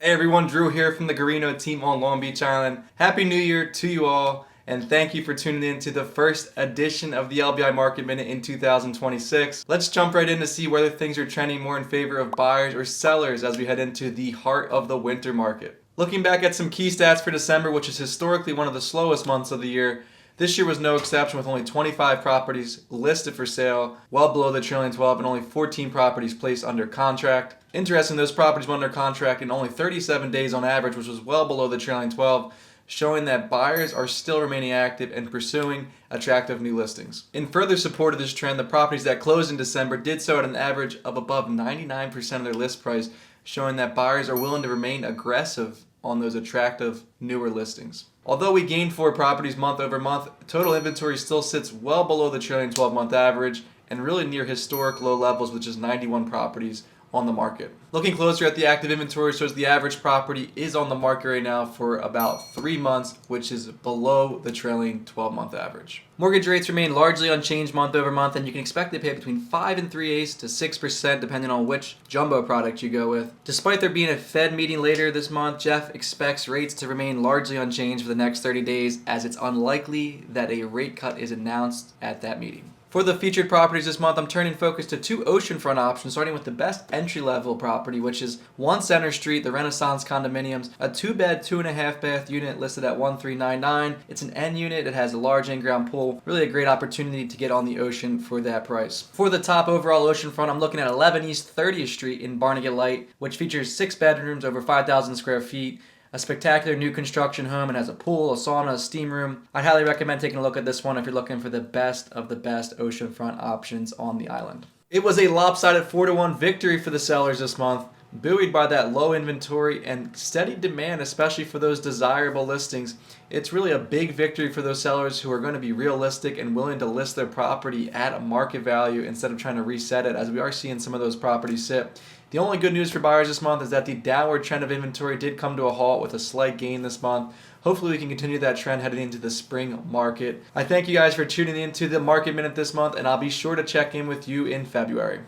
Hey everyone, Drew here from the Guarino Team on Long Beach Island. Happy New Year to you all, and thank you for tuning in to the first edition of the LBI Market Minute in 2026. Let's jump right in to see whether things are trending more in favor of buyers or sellers as we head into the heart of the winter market. Looking back at some key stats for December, which is historically one of the slowest months of the year, this year was no exception, with only 25 properties listed for sale, well below the trailing 12, and only 14 properties placed under contract. Interesting, those properties went under contract in only 37 days on average, which was well below the trailing 12, showing that buyers are still remaining active and pursuing attractive new listings. In further support of this trend, the properties that closed in December did so at an average of above 99% of their list price, showing that buyers are willing to remain aggressive on those attractive newer listings. Although we gained 4 properties month over month, total inventory still sits well below the trailing 12-month average and really near historic low levels, which is 91 properties on the market. Looking closer at the active inventory shows the average property is on the market right now for about 3 months, which is below the trailing 12-month average. Mortgage rates remain largely unchanged month over month, and you can expect to pay between 5 3/8 to 6% depending on which jumbo product you go with. Despite there being a Fed meeting later this month, Jeff expects rates to remain largely unchanged for the next 30 days, as it's unlikely that a rate cut is announced at that meeting. For the featured properties this month, I'm turning focus to 2 oceanfront options, starting with the best entry-level property, which is 1 Center Street, the Renaissance Condominiums, a 2-bed, 2.5-bath unit listed at $1,399. It's an N unit. It has a large in-ground pool. Really a great opportunity to get on the ocean for that price. For the top overall oceanfront, I'm looking at 11 East 30th Street in Barnegat Light, which features 6 bedrooms over 5,000 square feet. A spectacular new construction home, and has a pool, a sauna, a steam room. I'd highly recommend taking a look at this one if you're looking for the best of the best oceanfront options on the island. It was a lopsided 4-1 victory for the sellers this month, buoyed by that low inventory and steady demand, especially for those desirable listings. It's really a big victory for those sellers who are going to be realistic and willing to list their property at a market value instead of trying to reset it, as we are seeing some of those properties sit. The only good news for buyers this month is that the downward trend of inventory did come to a halt with a slight gain this month. Hopefully we can continue that trend heading into the spring market. I thank you guys for tuning in to the Market Minute this month, and I'll be sure to check in with you in February.